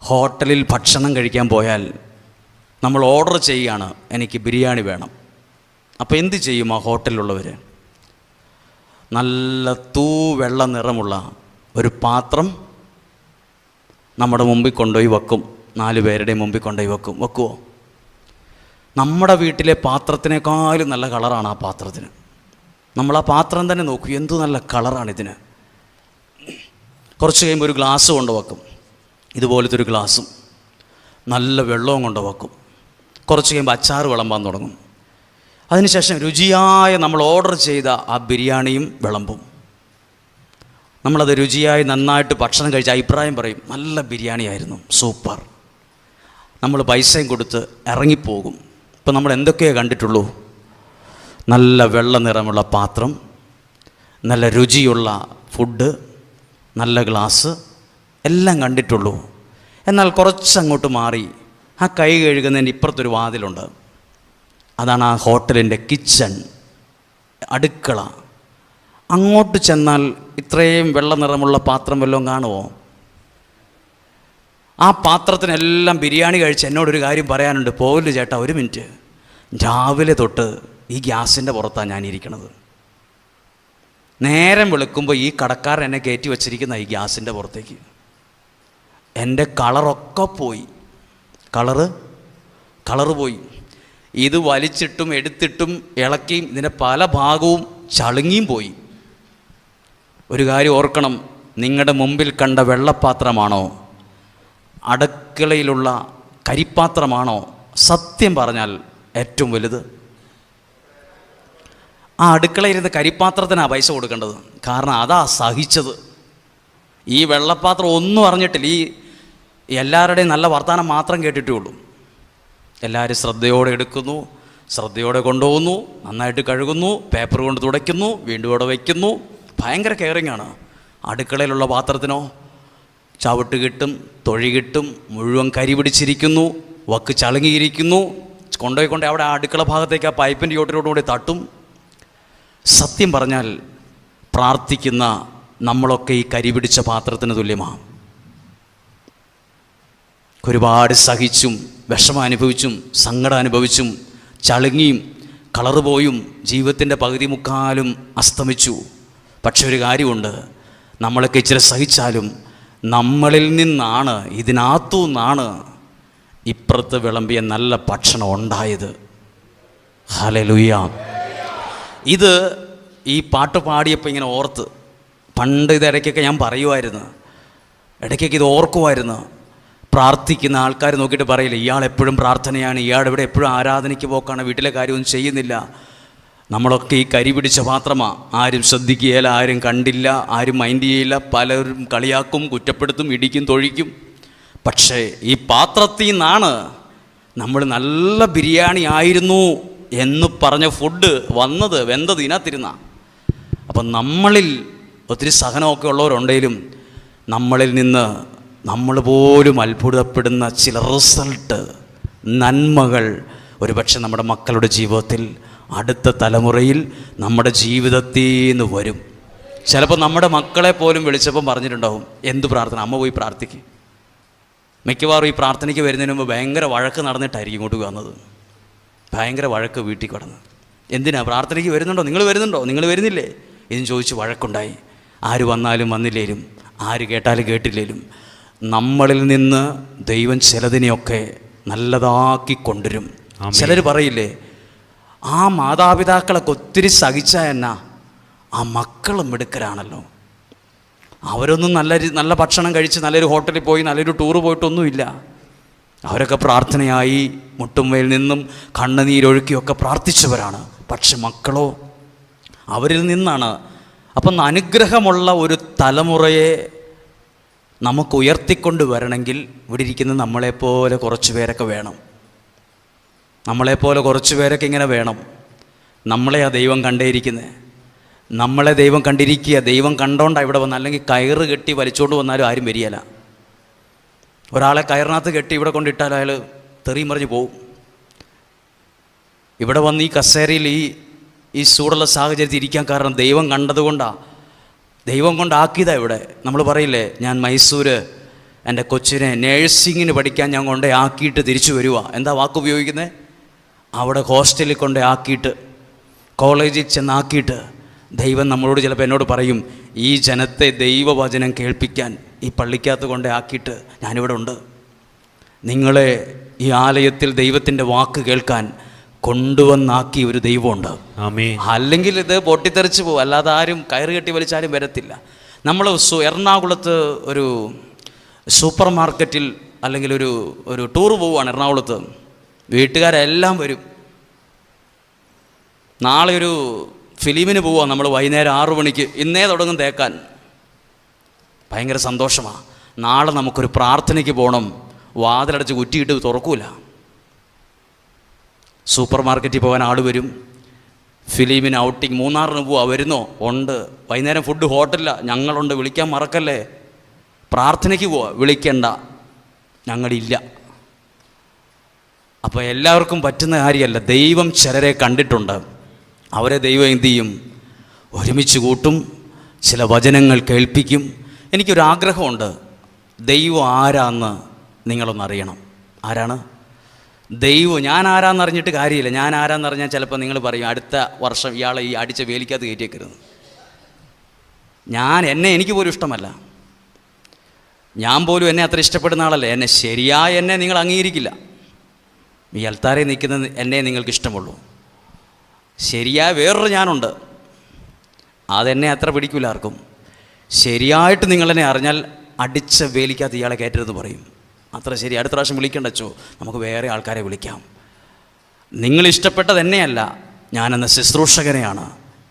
ഹോട്ടലിൽ ഭക്ഷണം കഴിക്കാൻ പോയാൽ നമ്മൾ ഓർഡർ ചെയ്യുകയാണ്, എനിക്ക് ബിരിയാണി വേണം. അപ്പോൾ എന്ത് ചെയ്യും ആ ഹോട്ടലിലുള്ളവർ? നല്ല വെള്ള നിറമുള്ള ഒരു പാത്രം നമ്മുടെ മുമ്പിൽ കൊണ്ടുപോയി വെക്കും. 4 പേരുടെ മുമ്പിൽ കൊണ്ടുപോയി വെക്കുമോ? നമ്മുടെ വീട്ടിലെ പാത്രത്തിനേക്കാളും നല്ല കളറാണ് ആ പാത്രത്തിന്. നമ്മൾ ആ പാത്രം തന്നെ നോക്കും, എന്തു നല്ല കളറാണിതിന്. കുറച്ച് കഴിയുമ്പോൾ ഒരു ഗ്ലാസ് കൊണ്ട് വെക്കും, ഇതുപോലത്തെ ഒരു ഗ്ലാസും നല്ല വെള്ളവും കൊണ്ട് വെക്കും. കുറച്ച് കഴിയുമ്പോൾ അച്ചാർ വിളമ്പാൻ തുടങ്ങും. അതിനുശേഷം രുചിയായ നമ്മൾ ഓർഡർ ചെയ്ത ആ ബിരിയാണിയും വിളമ്പും. നമ്മളത് രുചിയായി നന്നായിട്ട് ഭക്ഷണം കഴിച്ച അഭിപ്രായം പറയും, നല്ല ബിരിയാണി ആയിരുന്നു, സൂപ്പർ. നമ്മൾ പൈസയും കൊടുത്ത് ഇറങ്ങിപ്പോകും. ഇപ്പം നമ്മൾ എന്തൊക്കെയാണ് കണ്ടിട്ടുള്ളൂ? നല്ല വെള്ള നിറമുള്ള പാത്രം, നല്ല രുചിയുള്ള ഫുഡ്, നല്ല ഗ്ലാസ് എല്ലാം കണ്ടിട്ടുള്ളൂ. എന്നാൽ കുറച്ചങ്ങോട്ട് മാറി ആ കൈ കഴുകുന്നതിൻ്റെ ഇപ്പുറത്തൊരു വാതിലുണ്ട്. അതാണ് ആ ഹോട്ടലിൻ്റെ കിച്ചൺ, അടുക്കള. അങ്ങോട്ട് ചെന്നാൽ ഇത്രയും വെള്ള നിറമുള്ള പാത്രം വല്ലതും കാണുമോ? ആ പാത്രത്തിനെല്ലാം ബിരിയാണി കഴിച്ച് എന്നോടൊരു കാര്യം പറയാനുണ്ട്. പോവില്ല ചേട്ടാ, ഒരു മിനിറ്റ്. രാവിലെ തൊട്ട് ഈ ഗ്യാസിൻ്റെ പുറത്താണ് ഞാനിരിക്കണത്. നേരം വെളുക്കുമ്പോൾ ഈ കടക്കാരൻ എന്നെ കയറ്റി വച്ചിരിക്കുന്ന ഈ ഗ്യാസിൻ്റെ പുറത്തേക്ക്. എൻ്റെ കളറൊക്കെ പോയി, കളറ് പോയി. ഇത് വലിച്ചിട്ടും എടുത്തിട്ടും ഇളക്കിയും ഇതിൻ്റെ പല ഭാഗവും ചളുങ്ങിയും പോയി. ഒരു കാര്യം ഓർക്കണം, നിങ്ങളുടെ മുമ്പിൽ കണ്ട വെള്ളപ്പാത്രമാണോ, അടുക്കളയിലുള്ള കരിപ്പാത്രമാണോ സത്യം പറഞ്ഞാൽ ഏറ്റവും വലുത്? ആ അടുക്കളയിരുന്ന കരിപ്പാത്രത്തിനാണ് പൈസ കൊടുക്കേണ്ടത്. കാരണം അതാ സഹിച്ചത്. ഈ വെള്ളപ്പാത്രം ഒന്നും അറിഞ്ഞിട്ടില്ല. ഈ എല്ലാവരുടെയും നല്ല വർത്തമാനം മാത്രം കേട്ടിട്ടേ ഉള്ളൂ. എല്ലാവരും ശ്രദ്ധയോടെ എടുക്കുന്നു, ശ്രദ്ധയോടെ കൊണ്ടുപോകുന്നു, നന്നായിട്ട് കഴുകുന്നു, പേപ്പർ കൊണ്ട് തുടയ്ക്കുന്നു, വീണ്ടും ഇവിടെ വയ്ക്കുന്നു. ഭയങ്കര കെയറിങ് ആണ്. അടുക്കളയിലുള്ള പാത്രത്തിനോ ചവിട്ട് കിട്ടും, തൊഴി കിട്ടും, മുഴുവൻ കരി പിടിച്ചിരിക്കുന്നു, വക്ക് ചളുങ്ങിയിരിക്കുന്നു. കൊണ്ടുപോയി അവിടെ ആ അടുക്കള ഭാഗത്തേക്ക് ആ പൈപ്പിൻ്റെ ചോട്ടിലോട്ടുകൂടി തട്ടും. സത്യം പറഞ്ഞാൽ പ്രാർത്ഥിക്കുന്ന നമ്മളൊക്കെ ഈ കരി പിടിച്ച പാത്രത്തിന് തുല്യമാണ്. ഒരുപാട് സഹിച്ചും വിഷമം അനുഭവിച്ചും സങ്കടം അനുഭവിച്ചും ചളുങ്ങിയും കളറ് പോയും ജീവിതത്തിൻ്റെ പകുതി മുക്കാലും അസ്തമിച്ചു. പക്ഷെ ഒരു കാര്യമുണ്ട്, നമ്മളൊക്കെ ഇച്ചിരി സഹിച്ചാലും നമ്മളിൽ നിന്നാണ്, ഇതിനകത്തു നിന്നാണ് ഇപ്പുറത്ത് വിളമ്പിയ നല്ല ഭക്ഷണം ഉണ്ടായത്. ഹല്ലേലൂയ. ഇത് ഈ പാട്ട് പാടിയപ്പോൾ ഇങ്ങനെ ഓർത്ത്, പണ്ട് ഇത് ഇടയ്ക്കൊക്കെ ഞാൻ പറയുമായിരുന്നു, ഇടയ്ക്കൊക്കെ ഇത് ഓർക്കുമായിരുന്നു. പ്രാർത്ഥിക്കുന്ന ആൾക്കാർ നോക്കിയിട്ട് പറയില്ല, ഇയാൾ എപ്പോഴും പ്രാർത്ഥനയാണ്, ഇയാളിവിടെ എപ്പോഴും ആരാധനയ്ക്ക് പോക്കാണ്, വീട്ടിലെ കാര്യമൊന്നും ചെയ്യുന്നില്ല. നമ്മളൊക്കെ ഈ കരി പിടിച്ച പാത്രമാണ്. ആരും ശ്രദ്ധിക്കുകയില്ല, ആരും കണ്ടില്ല, ആരും മൈൻഡ് ചെയ്യില്ല. പലരും കളിയാക്കും, കുറ്റപ്പെടുത്തും, ഇടിക്കും, തൊഴിക്കും. പക്ഷേ ഈ പാത്രത്തിൽ നിന്നാണ് നമ്മൾ നല്ല ബിരിയാണി ആയിരുന്നു എന്ന് പറഞ്ഞ ഫുഡ് വന്നത്, വെന്തത് ഇതിനകത്തിരുന്ന. അപ്പം നമ്മളിൽ ഒത്തിരി സഹനമൊക്കെ ഉള്ളവരുണ്ടെങ്കിലും നമ്മളിൽ നിന്ന് നമ്മൾ പോലും അത്ഭുതപ്പെടുന്ന ചില റിസൾട്ട്, നന്മകൾ ഒരുപക്ഷെ നമ്മുടെ മക്കളുടെ ജീവിതത്തിൽ, അടുത്ത തലമുറയിൽ നമ്മുടെ ജീവിതത്തിൽ നിന്ന് വരും. ചിലപ്പോൾ നമ്മുടെ മക്കളെ പോലും വിളിച്ചപ്പം പറഞ്ഞിട്ടുണ്ടാവും, എന്ത് പ്രാർത്ഥന, അമ്മ പോയി പ്രാർത്ഥിക്കും. മിക്കവാറും ഈ പ്രാർത്ഥനയ്ക്ക് വരുന്നതിന് മുമ്പ് ഭയങ്കര വഴക്ക് നടന്നിട്ടായിരിക്കും ഇങ്ങോട്ട് വന്നത്. ഭയങ്കര വഴക്ക് വീട്ടിൽ കിടന്ന്, എന്തിനാ പ്രാർത്ഥനയ്ക്ക് വരുന്നുണ്ടോ, നിങ്ങൾ വരുന്നുണ്ടോ, നിങ്ങൾ വരുന്നില്ലേ ഇതും ചോദിച്ച് വഴക്കുണ്ടായി. ആര് വന്നാലും വന്നില്ലേലും, ആര് കേട്ടാലും കേട്ടില്ലേലും നമ്മളിൽ നിന്ന് ദൈവം ചിലതിനെയൊക്കെ നല്ലതാക്കി കൊണ്ടുവരും. ചിലർ പറയില്ലേ, ആ മാതാപിതാക്കളൊക്കെ ഒത്തിരി സഹിച്ചാൽ എന്നാ, ആ മക്കളും മിടുക്കരാണല്ലോ, അവരൊന്നും നല്ല ഭക്ഷണം കഴിച്ച് നല്ലൊരു ഹോട്ടലിൽ പോയി നല്ലൊരു ടൂറ് പോയിട്ടൊന്നുമില്ല. അവരൊക്കെ പ്രാർത്ഥനയായി മുട്ടുമ്മയിൽ നിന്നും കണ്ണുനീരൊഴുക്കിയൊക്കെ പ്രാർത്ഥിച്ചവരാണ്. പക്ഷെ മക്കളോ അവരിൽ നിന്നാണ്. അപ്പം അനുഗ്രഹമുള്ള ഒരു തലമുറയെ നമുക്ക് ഉയർത്തിക്കൊണ്ട് വരണമെങ്കിൽ ഇവിടെ ഇരിക്കുന്ന നമ്മളെപ്പോലെ കുറച്ച് പേരൊക്കെ വേണം. നമ്മളെപ്പോലെ കുറച്ച് പേരൊക്കെ ഇങ്ങനെ വേണം. നമ്മളെ ആ ദൈവം കണ്ടേയിരിക്കുന്നത്, നമ്മളെ ദൈവം കണ്ടിരിക്കുക. ദൈവം കണ്ടോണ്ടാണ് ഇവിടെ വന്ന്. അല്ലെങ്കിൽ കയറ് കെട്ടി വലിച്ചുകൊണ്ട് വന്നാലും ആരും വരികയില്ല. ഒരാളെ കയറിനകത്ത് കെട്ടി ഇവിടെ കൊണ്ടിട്ടാൽ അയാൾ തെറിയും മറിഞ്ഞ് പോവും. ഇവിടെ വന്ന് ഈ കസേരയിൽ ഈ ചൂടുള്ള സാഹചര്യത്തിൽ ഇരിക്കാൻ കാരണം ദൈവം കണ്ടതുകൊണ്ടാണ്, ദൈവം കൊണ്ടാക്കിയതാണ് ഇവിടെ. നമ്മൾ പറയില്ലേ, ഞാൻ മൈസൂർ എൻ്റെ കൊച്ചിനെ നേഴ്സിങ്ങിന് പഠിക്കാൻ ഞാൻ കൊണ്ടേ ആക്കിയിട്ട് തിരിച്ചു വരിക. എന്താ വാക്ക് ഉപയോഗിക്കുന്നത്? അവിടെ ഹോസ്റ്റലിൽ കൊണ്ടേ ആക്കിയിട്ട് കോളേജിൽ ചെന്നാക്കിയിട്ട് ദൈവം നമ്മളോട് ചിലപ്പോൾ എന്നോട് പറയും, ഈ ജനത്തെ ദൈവവചനം കേൾപ്പിക്കാൻ ഈ പള്ളിക്കകത്ത് കൊണ്ടേ ആക്കിയിട്ട് ഞാനിവിടെ ഉണ്ട്. നിങ്ങളെ ഈ ആലയത്തിൽ ദൈവത്തിൻ്റെ വാക്ക് കേൾക്കാൻ കൊണ്ടുവന്നാക്കിയ ഒരു ദൈവമുണ്ട്. അല്ലെങ്കിൽ ഇത് പൊട്ടിത്തെറിച്ച് പോകും. അല്ലാതെ ആരും കയറ് കെട്ടി വലിച്ചാലും വരത്തില്ല. നമ്മൾ എറണാകുളത്ത് ഒരു സൂപ്പർ മാർക്കറ്റിൽ അല്ലെങ്കിൽ ഒരു ടൂർ പോവുകയാണ് എറണാകുളത്ത്. വീട്ടുകാരെല്ലാം വരും. നാളെ ഒരു ഫിലിമിന് പോവുക നമ്മൾ, വൈകുന്നേരം 6 മണിക്ക്. ഇന്നേ തുടങ്ങും തേക്കാൻ. ഭയങ്കര സന്തോഷമാണ്. നാളെ നമുക്കൊരു പ്രാർത്ഥനയ്ക്ക് പോകണം. വാതിലടച്ച് കുറ്റിയിട്ട് തുറക്കൂല. സൂപ്പർ മാർക്കറ്റിൽ പോകാൻ ആൾ വരും. ഫിലിമിന് ഔട്ടിങ് മൂന്നാറിന് പോവാ. വരുന്നോ? ഉണ്ട്. വൈകുന്നേരം ഫുഡ് ഹോട്ടലില്ല. ഞങ്ങളുണ്ട്, വിളിക്കാൻ മറക്കല്ലേ. പ്രാർത്ഥനയ്ക്ക് പോവാ, വിളിക്കണ്ട, ഞങ്ങളില്ല. അപ്പോൾ എല്ലാവർക്കും പറ്റുന്ന കാര്യമല്ല. ദൈവം ചിലരെ കണ്ടിട്ടുണ്ട്. അവരെ ദൈവം എന്തു ചെയ്യും? ഒരുമിച്ച് കൂട്ടും, ചില വചനങ്ങൾ കേൾപ്പിക്കും. എനിക്കൊരാഗ്രഹമുണ്ട്, ദൈവം ആരാന്ന് നിങ്ങളൊന്നറിയണം. ആരാണ് ദൈവം? ഞാൻ ആരാന്നറിഞ്ഞിട്ട് കാര്യമില്ല. ഞാൻ ആരാന്നറിഞ്ഞാൽ ചിലപ്പോൾ നിങ്ങൾ പറയും, അടുത്ത വർഷം ഇയാളെ ഈ അടിച്ച വേലിക്കകത്ത് കയറ്റിയേക്കരുത്. എനിക്ക് പോലും ഇഷ്ടമല്ല. ഞാൻ പോലും എന്നെ അത്ര ഇഷ്ടപ്പെടുന്ന ആളല്ല. എന്നെ നിങ്ങൾ അംഗീകരിക്കില്ല. ഈ അൽത്താരെ നിൽക്കുന്ന എന്നെ നിങ്ങൾക്ക് ഇഷ്ടമുള്ളൂ. ശരിയായ വേറൊരു ഞാനുണ്ട്, അതെന്നെ അത്ര പിടിക്കില്ല ആർക്കും. ശരിയായിട്ട് നിങ്ങളെന്നെ അറിഞ്ഞാൽ അടിച്ച വേലിക്കകത്ത് ഇയാളെ കയറ്റരുതെന്ന് പറയും. അത്ര ശരി. അടുത്ത പ്രാവശ്യം വിളിക്കണ്ടച്ചോ, നമുക്ക് വേറെ ആൾക്കാരെ വിളിക്കാം. നിങ്ങൾ ഇഷ്ടപ്പെട്ടത് എന്നെയല്ല, ഞാനെന്ന ശുശ്രൂഷകനെയാണ്,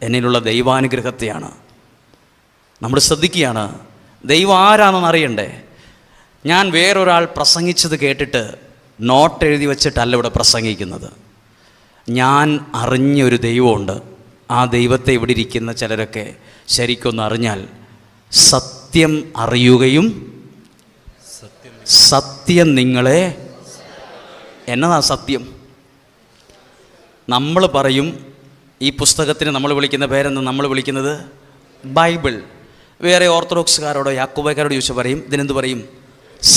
എന്നിലുള്ള ദൈവാനുഗ്രഹത്തെയാണ്. നമ്മൾ ശ്രദ്ധിക്കുകയാണ്. ദൈവം ആരാണെന്ന് അറിയണ്ടേ? ഞാൻ വേറൊരാൾ പ്രസംഗിച്ചത് കേട്ടിട്ട് നോട്ട് എഴുതി വെച്ചിട്ടല്ല ഇവിടെ പ്രസംഗിക്കുന്നത്. ഞാൻ അറിഞ്ഞൊരു ദൈവമുണ്ട്. ആ ദൈവത്തെ ഇവിടെ ഇരിക്കുന്ന ചിലരൊക്കെ ശരിക്കൊന്ന് അറിഞ്ഞാൽ, സത്യം അറിയുകയും സത്യം നിങ്ങളെ, എന്നതാ സത്യം? നമ്മൾ പറയും, ഈ പുസ്തകത്തിന് നമ്മൾ വിളിക്കുന്ന പേരെന്ന് നമ്മൾ വിളിക്കുന്നത് ബൈബിൾ. വേറെ ഓർത്തഡോക്സുകാരോടോ യാക്കോബക്കാരോട് ചോദിച്ചു പറയും, ഇതിനെന്ത് പറയും?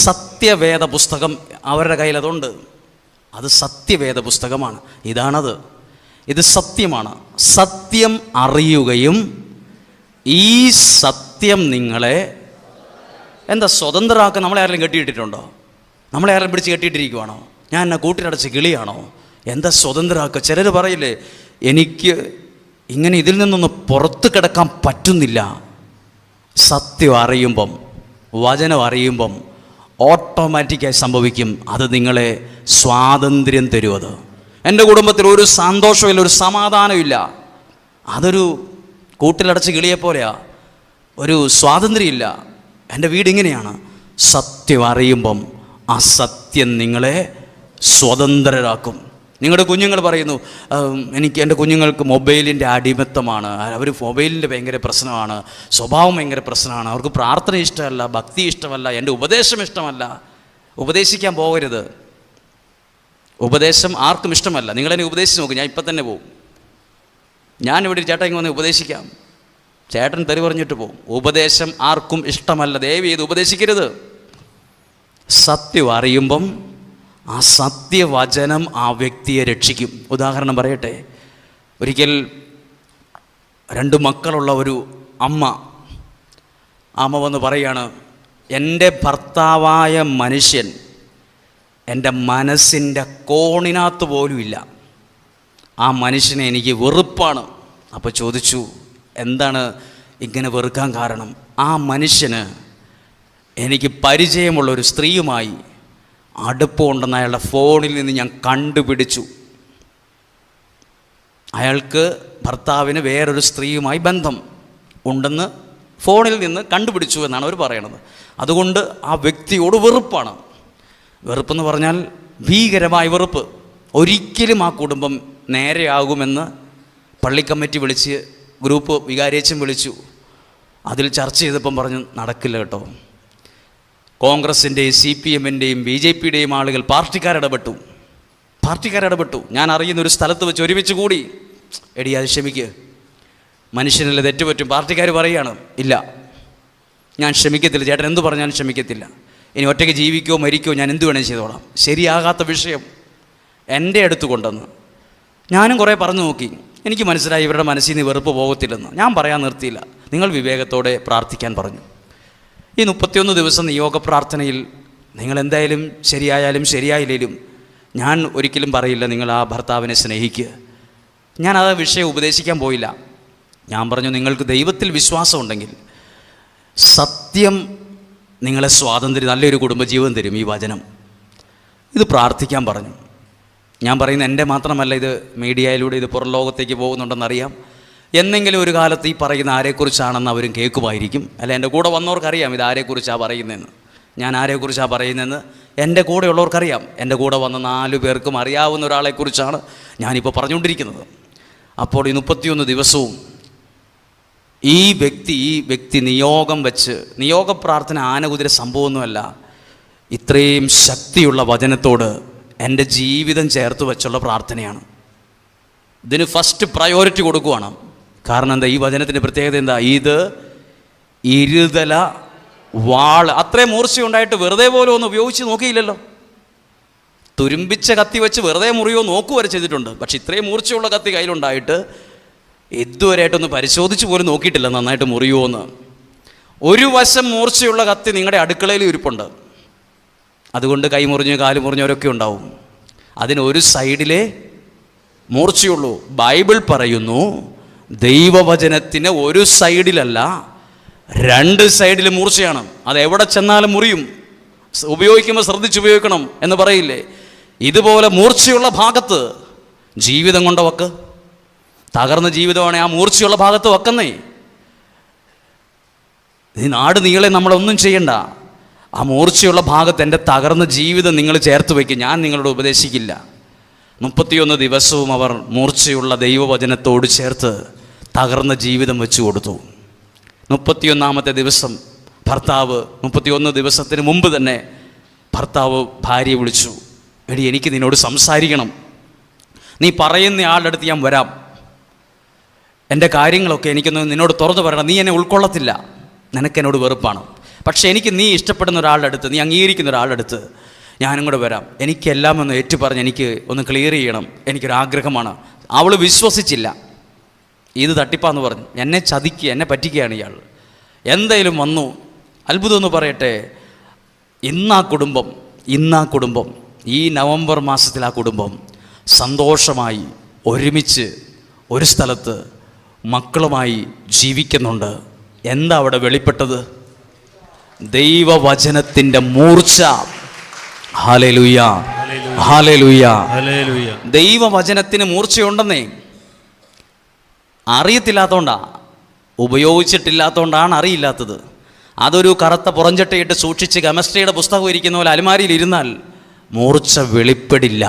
സത്യവേദ പുസ്തകം. അവരുടെ കയ്യിൽ അതുണ്ട്. അത് സത്യവേദ പുസ്തകമാണ്. ഇതാണത്. ഇത് സത്യമാണ്. സത്യം അറിയുകയും ഈ സത്യം നിങ്ങളെ എന്താ സ്വതന്ത്രമാക്കുക? നമ്മളെ ആരെങ്കിലും കെട്ടിയിട്ടിട്ടുണ്ടോ? നമ്മളെ ആരെങ്കിലും പിടിച്ച് കെട്ടിയിട്ടിരിക്കുവാണോ? ഞാൻ എന്നെ കൂട്ടിലടച്ച് കിളിയാണോ? എന്താ സ്വതന്ത്രമാക്കുക? ചിലർ പറയില്ലേ, എനിക്ക് ഇങ്ങനെ ഇതിൽ നിന്നൊന്ന് പുറത്ത് കിടക്കാൻ പറ്റുന്നില്ല. സത്യം അറിയുമ്പം, വചനം അറിയുമ്പം ഓട്ടോമാറ്റിക്കായി സംഭവിക്കും. അത് നിങ്ങളെ സ്വാതന്ത്ര്യം തരും. അത് എൻ്റെ കുടുംബത്തിൽ ഒരു സന്തോഷമില്ല, ഒരു സമാധാനമില്ല. അതൊരു കൂട്ടിലടച്ച് കിളിയെപ്പോലെയാ. ഒരു സ്വാതന്ത്ര്യമില്ല. എൻ്റെ വീട് ഇങ്ങനെയാണ്. സത്യം അറിയുമ്പം ആ സത്യം നിങ്ങളെ സ്വതന്ത്രരാക്കും. നിങ്ങളുടെ കുഞ്ഞുങ്ങൾ പറയുന്നു, എൻ്റെ കുഞ്ഞുങ്ങൾക്ക് മൊബൈലിൻ്റെ അടിമത്തമാണ്, അവർ മൊബൈലിൻ്റെ ഭയങ്കര പ്രശ്നമാണ്, സ്വഭാവം ഭയങ്കര പ്രശ്നമാണ്, അവർക്ക് പ്രാർത്ഥന ഇഷ്ടമല്ല, ഭക്തി ഇഷ്ടമല്ല, എൻ്റെ ഉപദേശം ഇഷ്ടമല്ല. ഉപദേശിക്കാൻ പോകരുത്. ഉപദേശം ആർക്കും ഇഷ്ടമല്ല. നിങ്ങളെന്നെ ഉപദേശിച്ച് നോക്കും. ഞാൻ ഇപ്പം തന്നെ പോകും. ഞാനിവിടെ ചേട്ടാ ഇങ്ങനെ വന്ന് ഉപദേശിക്കാം, ചേട്ടൻ തെറി പറഞ്ഞിട്ട് പോകും. ഉപദേശം ആർക്കും ഇഷ്ടമല്ല. ദയവ് ചെയ്ത് ഉപദേശിക്കരുത്. സത്യം അറിയുമ്പം ആ സത്യവചനം ആ വ്യക്തിയെ രക്ഷിക്കും. ഉദാഹരണം പറയട്ടെ. ഒരിക്കൽ 2 മക്കളുള്ള ഒരു അമ്മ വന്ന് പറയാണ്, എൻ്റെ ഭർത്താവായ മനുഷ്യൻ എൻ്റെ മനസ്സിൻ്റെ കോണിനകത്ത് പോലും ഇല്ല. ആ മനുഷ്യനെ എനിക്ക് വെറുപ്പാണ്. അപ്പോൾ ചോദിച്ചു, എന്താണ് ഇങ്ങനെ വെറുക്കാൻ കാരണം? ആ മനുഷ്യന് എനിക്ക് പരിചയമുള്ള ഒരു സ്ത്രീയുമായി അടുപ്പമുണ്ടെന്ന് അയാളുടെ ഫോണിൽ നിന്ന് ഞാൻ കണ്ടുപിടിച്ചു. അയാൾക്ക് ഭർത്താവിന് വേറൊരു സ്ത്രീയുമായി ബന്ധം ഉണ്ടെന്ന് ഫോണിൽ നിന്ന് കണ്ടുപിടിച്ചു എന്നാണ് അവർ പറയണത്. അതുകൊണ്ട് ആ വ്യക്തിയോട് വെറുപ്പാണ്. വെറുപ്പെന്ന് പറഞ്ഞാൽ ഭീകരമായ വെറുപ്പ്. ഒരിക്കലും ആ കുടുംബം നേരെയാകുമെന്ന് പള്ളി കമ്മിറ്റി വിളിച്ച്, ഗ്രൂപ്പ് വികാരിയച്ഛൻ വിളിച്ചു. അതിൽ ചർച്ച ചെയ്തപ്പം പറഞ്ഞു, നടക്കില്ല കേട്ടോ. കോൺഗ്രസിൻ്റെയും CPM-ൻ്റെയും BJP-യുടെയും ആളുകൾ പാർട്ടിക്കാരിടപെട്ടു. ഞാൻ അറിയുന്നൊരു സ്ഥലത്ത് വെച്ച് ഒരുമിച്ച് കൂടി. എടി അത് ക്ഷമിക്ക്, മനുഷ്യനല്ലേ തെറ്റുപറ്റും. പാർട്ടിക്കാർ പറയുകയാണ്, ഇല്ല ഞാൻ ക്ഷമിക്കത്തില്ല, ചേട്ടൻ എന്ത് പറഞ്ഞാലും ക്ഷമിക്കത്തില്ല. ഇനി ഒറ്റയ്ക്ക് ജീവിക്കോ മരിക്കോ ഞാൻ എന്ത് വേണേലും ചെയ്തോളാം. ശരിയാകാത്ത വിഷയം എൻ്റെ അടുത്ത് കൊണ്ടുവന്ന് ഞാനും കുറേ പറഞ്ഞു നോക്കി. എനിക്ക് മനസ്സിലായി ഇവരുടെ മനസ്സിൽ നിന്ന് വെറുപ്പ് പോകത്തില്ലെന്ന്. ഞാൻ പറയാൻ നിർത്തിയില്ല. നിങ്ങൾ വിവേകത്തോടെ പ്രാർത്ഥിക്കാൻ പറഞ്ഞു. ഈ 31 ദിവസം നിയോഗ പ്രാർത്ഥനയിൽ നിങ്ങളെന്തായാലും ശരിയായാലും ശരിയായില്ലേലും ഞാൻ ഒരിക്കലും പറയില്ല നിങ്ങൾ ആ ഭർത്താവിനെ സ്നേഹിക്കുക. ഞാൻ ആ വിഷയം ഉപദേശിക്കാൻ പോയില്ല. ഞാൻ പറഞ്ഞു നിങ്ങൾക്ക് ദൈവത്തിൽ വിശ്വാസം ഉണ്ടെങ്കിൽ സത്യം നിങ്ങളെ സ്വാതന്ത്ര്യം, നല്ലൊരു കുടുംബജീവിതം തരും ഈ വചനം. ഇത് പ്രാർത്ഥിക്കാൻ പറഞ്ഞു. ഞാൻ പറയുന്നത് എൻ്റെ മാത്രമല്ല, ഇത് മീഡിയയിലൂടെ ഇത് പുറം ലോകത്തേക്ക് പോകുന്നുണ്ടെന്നറിയാം. എന്നെങ്കിലും ഒരു കാലത്ത് ഈ പറയുന്ന ആരെക്കുറിച്ചാണെന്ന് അവരും കേൾക്കുമായിരിക്കും. അല്ല, എൻ്റെ കൂടെ വന്നവർക്കറിയാം ഇത് ആരെക്കുറിച്ചാണ് പറയുന്നതെന്ന്, ഞാൻ ആരെക്കുറിച്ചാണ് പറയുന്നതെന്ന് എൻ്റെ കൂടെയുള്ളവർക്കറിയാം. എൻ്റെ കൂടെ വന്ന 4 പേർക്കും അറിയാവുന്ന ഒരാളെക്കുറിച്ചാണ് ഞാനിപ്പോൾ പറഞ്ഞുകൊണ്ടിരിക്കുന്നത്. അപ്പോൾ ഈ 31 ദിവസവും ഈ വ്യക്തി നിയോഗം വെച്ച്, നിയോഗ പ്രാർത്ഥന ആനകുതിര സംഭവമൊന്നുമല്ല, ഇത്രയും ശക്തിയുള്ള വചനത്തോട് എൻ്റെ ജീവിതം ചേർത്ത് വെച്ചുള്ള പ്രാർത്ഥനയാണ്. ഇതിന് ഫസ്റ്റ് പ്രയോറിറ്റി കൊടുക്കുവാണ്. കാരണം എന്താ, ഈ വചനത്തിൻ്റെ പ്രത്യേകത എന്താ? ഇത് ഇരുതല വാൾ. അത്രയും മൂർച്ചയുണ്ടായിട്ട് വെറുതെ പോലും ഒന്ന് ഉപയോഗിച്ച് നോക്കിയില്ലല്ലോ. തുരുമ്പിച്ച കത്തി വെച്ച് വെറുതെ മുറിയോ നോക്കു വരെ ചെയ്തിട്ടുണ്ട്. പക്ഷെ ഇത്രയും മൂർച്ചയുള്ള കത്തി കയ്യിലുണ്ടായിട്ട് ഇതുവരെയായിട്ടൊന്ന് പരിശോധിച്ച് പോലും നോക്കിയിട്ടില്ല നന്നായിട്ട് മുറിയുമോ എന്ന്. ഒരു വശം മൂർച്ചയുള്ള കത്തി നിങ്ങളുടെ അടുക്കളയിൽ ഇരിപ്പുണ്ട്. അതുകൊണ്ട് കൈ മുറിഞ്ഞ് കാല് മുറിഞ്ഞവരൊക്കെ ഉണ്ടാവും. അതിനൊരു സൈഡിലേ മൂർച്ചയുള്ളൂ. ബൈബിൾ പറയുന്നു ദൈവവചനത്തിന് ഒരു സൈഡിലല്ല 2 സൈഡിലും മൂർച്ചയാണ്. അത് എവിടെ ചെന്നാലും മുറിയും. ഉപയോഗിക്കുമ്പോൾ ശ്രദ്ധിച്ചുപയോഗിക്കണം എന്ന് പറയില്ലേ? ഇതുപോലെ മൂർച്ചയുള്ള ഭാഗത്ത് ജീവിതം കൊണ്ട് വെക്ക്. തകർന്ന ജീവിതമാണ് ആ മൂർച്ചയുള്ള ഭാഗത്ത് വെക്കുന്നേ. ഈ നാട് നീളെ നമ്മളൊന്നും ചെയ്യണ്ട. ആ മൂർച്ചയുള്ള ഭാഗത്ത് എൻ്റെ തകർന്ന ജീവിതം നിങ്ങൾ ചേർത്ത് വയ്ക്കും. ഞാൻ നിങ്ങളോട് ഉപദേശിക്കില്ല. 31 ദിവസവും അവർ മൂർച്ചയുള്ള ദൈവവചനത്തോട് ചേർത്ത് തകർന്ന ജീവിതം വെച്ചു കൊടുത്തു. 31ാമത്തെ ദിവസം ഭർത്താവ്, 31 ദിവസത്തിന് മുമ്പ് തന്നെ ഭർത്താവ് ഭാര്യയെ വിളിച്ചു. എടി, എനിക്ക് നിന്നോട് സംസാരിക്കണം. നീ പറയുന്ന ആളുടെ അടുത്ത് ഞാൻ വരാം. എൻ്റെ കാര്യങ്ങളൊക്കെ എനിക്കൊന്ന് നിന്നോട് തുറന്നു പറയണം. നീ എന്നെ ഉൾക്കൊള്ളത്തില്ല, നിനക്കെന്നോട് വെറുപ്പാണ്. പക്ഷേ എനിക്ക് നീ ഇഷ്ടപ്പെടുന്ന ഒരാളുടെ അടുത്ത്, നീ അംഗീകരിക്കുന്ന ഒരാളുടെ അടുത്ത് ഞാനും കൂടെ വരാം. എനിക്കെല്ലാം ഒന്ന് ഏറ്റുപറഞ്ഞ് എനിക്ക് ഒന്ന് ക്ലിയർ ചെയ്യണം, എനിക്കൊരാഗ്രഹമാണ്. അവൾ വിശ്വസിച്ചില്ല. ഇത് തട്ടിപ്പാന്ന് പറഞ്ഞു. എന്നെ ചതിക്കുക, എന്നെ പറ്റിക്കുകയാണ് ഇയാൾ. എന്തായാലും വന്നു. അത്ഭുതം എന്ന് പറയട്ടെ, ഇന്നാ കുടുംബം ഈ നവംബർ മാസത്തിൽ ആ കുടുംബം സന്തോഷമായി ഒരുമിച്ച് ഒരു സ്ഥലത്ത് മക്കളുമായി ജീവിക്കുന്നുണ്ട്. എന്താ അവിടെ വെളിപ്പെട്ടത്? ദൈവവചനത്തിൻ്റെ മൂർച്ച. Hallelujah, hallelujah, hallelujah. ദൈവവചനത്തിന് മൂർച്ചയുണ്ടെന്നേ. അറിയത്തില്ലാത്തതുകൊണ്ടാണ്, ഉപയോഗിച്ചിട്ടില്ലാത്തതുകൊണ്ടാണ് അറിയില്ലാത്തത്. അതൊരു കറുത്ത പുറഞ്ചട്ടയിട്ട് സൂക്ഷിച്ച് കെമിസ്ട്രിയുടെ പുസ്തകം ഇരിക്കുന്ന പോലെ അലമാരിയിൽ ഇരുന്നാൽ മൂർച്ച വെളിപ്പെടില്ല.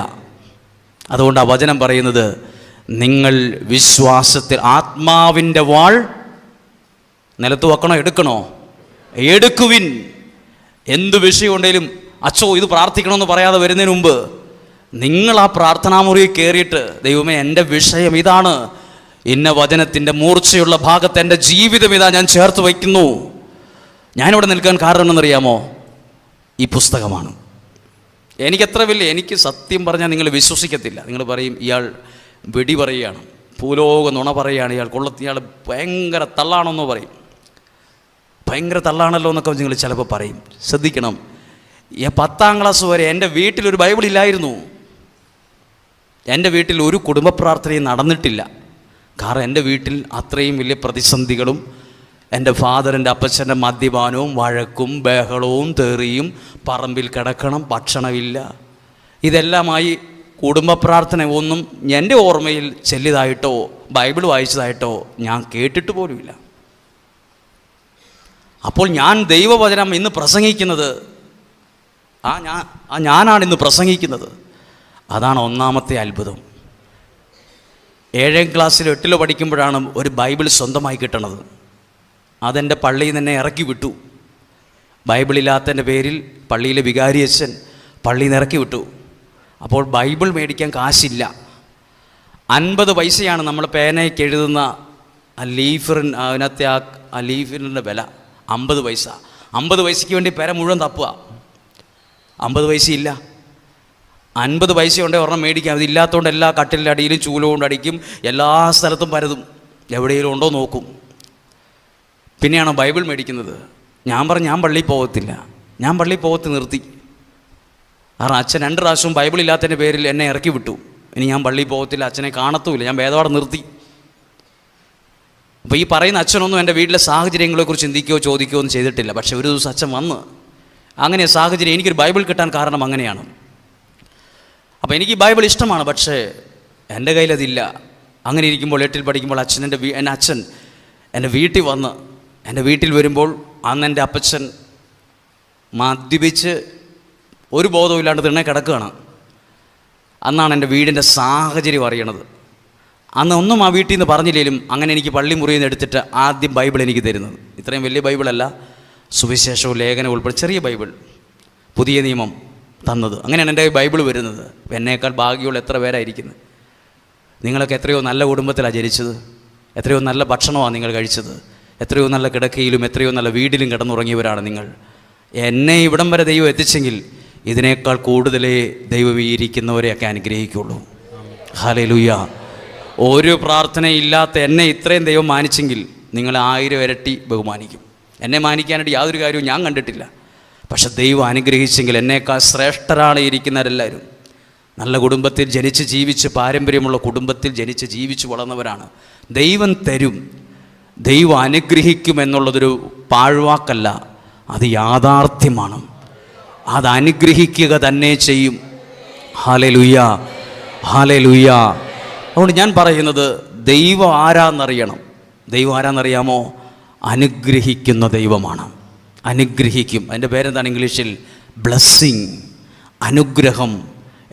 അതുകൊണ്ട് ആ വചനം പറയുന്നത്, നിങ്ങൾ വിശ്വാസത്തിൽ ആത്മാവിൻ്റെ വാൾ നിലത്ത് വെക്കണോ എടുക്കണോ? എടുക്കുവിൻ. എന്ത് വിഷയമുണ്ടെങ്കിലും അച്ചോ ഇത് പ്രാർത്ഥിക്കണമെന്ന് പറയാതെ വരുന്നതിന് മുമ്പ് നിങ്ങൾ ആ പ്രാർത്ഥനാമുറിയിൽ കയറിയിട്ട്, ദൈവമേ എൻ്റെ വിഷയം ഇതാണ്, ഇന്ന വചനത്തിൻ്റെ മൂർച്ചയുള്ള ഭാഗത്ത് എൻ്റെ ജീവിതം ഇതാ ഞാൻ ചേർത്ത് വയ്ക്കുന്നു. ഞാനിവിടെ നിൽക്കാൻ കാരണം എന്നറിയാമോ? ഈ പുസ്തകമാണ്. എനിക്ക് സത്യം പറഞ്ഞാൽ നിങ്ങൾ വിശ്വസിക്കത്തില്ല. നിങ്ങൾ പറയും ഇയാൾ വെടി പറയുകയാണ്, ഭൂലോക നുണ പറയുകയാണ്, ഇയാൾ ഭയങ്കര തള്ളാണെന്നോ പറയും. ഭയങ്കര തള്ളാണല്ലോ എന്നൊക്കെ നിങ്ങൾ ചിലപ്പോൾ പറയും. ശ്രദ്ധിക്കണം, 10ാം ക്ലാസ് വരെ എൻ്റെ വീട്ടിലൊരു ബൈബിൾ ഇല്ലായിരുന്നു. എൻ്റെ വീട്ടിൽ ഒരു കുടുംബ പ്രാർത്ഥനയും നടന്നിട്ടില്ല. കാരണം എൻ്റെ വീട്ടിൽ അത്രയും വലിയ പ്രതിസന്ധികളും, എൻ്റെ ഫാദറിൻ്റെ അപ്പച്ചൻ്റെ മദ്യപാനവും വഴക്കും ബഹളവും തെറിയും, പറമ്പിൽ കിടക്കണം, ഭക്ഷണമില്ല, ഇതെല്ലാമായി കുടുംബ പ്രാർത്ഥന ഒന്നും എൻ്റെ ഓർമ്മയിൽ ചെല്ലിയതായിട്ടോ ബൈബിൾ വായിച്ചതായിട്ടോ ഞാൻ കേട്ടിട്ട് പോലുമില്ല. അപ്പോൾ ഞാൻ ദൈവവചനം ഇന്ന് പ്രസംഗിക്കുന്നത്, ഞാനാണിന്ന് പ്രസംഗിക്കുന്നത്. അതാണ് ഒന്നാമത്തെ അത്ഭുതം. 7ാം ക്ലാസ്സിൽ 8ലോ പഠിക്കുമ്പോഴാണ് ഒരു ബൈബിൾ സ്വന്തമായി കിട്ടണത്. അതെൻ്റെ പള്ളിയിൽ നിന്ന് ഇറക്കി വിട്ടു. ബൈബിളില്ലാത്തതിൻ്റെ പേരിൽ പള്ളിയിലെ വികാരിയച്ഛൻ പള്ളിയിൽ നിന്ന് ഇറക്കി വിട്ടു. അപ്പോൾ ബൈബിൾ മേടിക്കാൻ കാശില്ല. 50 പൈസയാണ് നമ്മൾ പേനയ്ക്ക് എഴുതുന്ന അതിനകത്തെ ആ ലീഫിൻ്റെ വില. 50 പൈസ. 50 പൈസയ്ക്ക് വേണ്ടി പേന മുഴുവൻ തപ്പുക. 50 പൈസയില്ല. 50 പൈസ ഉണ്ടെങ്കിൽ ഒരെണ്ണം മേടിക്കാം. അതില്ലാത്തതുകൊണ്ട് എല്ലാ കട്ടിലിൻ്റെ അടിയിലും ചൂല് കൊണ്ട് അടിക്കും, എല്ലാ സ്ഥലത്തും പരതും, എവിടെയെങ്കിലും ഉണ്ടോ നോക്കും. പിന്നെയാണ് ബൈബിൾ മേടിക്കുന്നത്. ഞാൻ പള്ളിയിൽ പോകത്തില്ല, ഞാൻ പള്ളിയിൽ പോകത്ത് നിർത്തി. കാരണം അച്ഛൻ 2 പ്രാവശ്യവും ബൈബിളില്ലാത്തതിൻ്റെ പേരിൽ എന്നെ ഇറക്കി വിട്ടു. ഇനി ഞാൻ പള്ളിയിൽ പോകത്തില്ല, അച്ഛനെ കാണത്തുമില്ല, ഞാൻ ഭേദപാഠം നിർത്തി. അപ്പോൾ ഈ പറയുന്ന അച്ഛനൊന്നും എൻ്റെ വീട്ടിലെ സാഹചര്യങ്ങളെക്കുറിച്ച് ചിന്തിക്കുകയോ ചോദിക്കുകയോ ഒന്നും ചെയ്തിട്ടില്ല. പക്ഷേ ഒരു ദിവസം അച്ഛൻ വന്ന്, അങ്ങനെ സാഹചര്യം, എനിക്കൊരു ബൈബിൾ കിട്ടാൻ കാരണം അങ്ങനെയാണ്. അപ്പോൾ എനിക്ക് ബൈബിൾ ഇഷ്ടമാണ്, പക്ഷേ എൻ്റെ കയ്യിലതില്ല. അങ്ങനെ ഇരിക്കുമ്പോൾ 8ൽ പഠിക്കുമ്പോൾ എൻ്റെ അച്ഛൻ എൻ്റെ വീട്ടിൽ വന്ന്, എൻ്റെ വീട്ടിൽ വരുമ്പോൾ അന്ന് എൻ്റെ അപ്പച്ചൻ മദ്യപിച്ച് ഒരു ബോധവും ഇല്ലാണ്ട് തിണ്ണെ കിടക്കുകയാണ്. അന്നാണ് എൻ്റെ വീടിൻ്റെ സാഹചര്യം അറിയണത്. അന്ന് ഒന്നും ആ വീട്ടിൽ നിന്ന് പറഞ്ഞില്ലെങ്കിലും അങ്ങനെ എനിക്ക് പള്ളി മുറിയിൽ നിന്ന് എടുത്തിട്ട് ആദ്യം ബൈബിൾ എനിക്ക് തരുന്നത്. ഇത്രയും വലിയ ബൈബിളല്ല, സുവിശേഷവും ലേഖനം ഉൾപ്പെടെ ചെറിയ ബൈബിൾ, പുതിയ നിയമം തന്നത്. അങ്ങനെയാണ് എൻ്റെ ബൈബിൾ വരുന്നത്. എന്നേക്കാൾ ഭാഗ്യമുള്ള എത്ര പേരായിരിക്കുന്നത്. നിങ്ങളൊക്കെ എത്രയോ നല്ല കുടുംബത്തിലാണ് ജനിച്ചത്, എത്രയോ നല്ല ഭക്ഷണമാണ് നിങ്ങൾ കഴിച്ചത്, എത്രയോ നല്ല കിടക്കയിലും എത്രയോ നല്ല വീട്ടിലും കിടന്നുറങ്ങിയവരാണ് നിങ്ങൾ. എന്നെ ഇവിടം വരെ ദൈവം എത്തിച്ചെങ്കിൽ ഇതിനേക്കാൾ കൂടുതലേ ദൈവം ഈ ഇരിക്കുന്നവരെയൊക്കെ അനുഗ്രഹിക്കുള്ളൂ. ഹല്ലേലൂയ. ഒരു പ്രാർത്ഥനയില്ലാത്ത എന്നെ ഇത്രയും ദൈവം മാനിച്ചെങ്കിൽ നിങ്ങളെ 1000 ഇരട്ടി ബഹുമാനിക്കും. എന്നെ മാനിക്കാനായിട്ട് യാതൊരു കാര്യവും ഞാൻ കണ്ടിട്ടില്ല. പക്ഷെ ദൈവം അനുഗ്രഹിച്ചെങ്കിൽ എന്നേക്കാൾ ശ്രേഷ്ഠരാണ് ഇരിക്കുന്നവരെല്ലാവരും. നല്ല കുടുംബത്തിൽ ജനിച്ച് ജീവിച്ച്, പാരമ്പര്യമുള്ള കുടുംബത്തിൽ ജനിച്ച് ജീവിച്ച് വളർന്നവരാണ്. ദൈവം തരും, ദൈവം അനുഗ്രഹിക്കുമെന്നുള്ളതൊരു പാഴ്വാക്കല്ല, അത് യാഥാർത്ഥ്യമാണ്. അത് അനുഗ്രഹിക്കുക തന്നെ ചെയ്യും. Hallelujah, hallelujah. അതുകൊണ്ട് ഞാൻ പറയുന്നത്, ദൈവം ആരാന്നറിയണം. ദൈവം ആരാന്നറിയാമോ? അനുഗ്രഹിക്കുന്ന ദൈവമാണ്. അനുഗ്രഹിക്കും. അതിൻ്റെ പേരെന്താണ് ഇംഗ്ലീഷിൽ? ബ്ലെസ്സിങ്, അനുഗ്രഹം.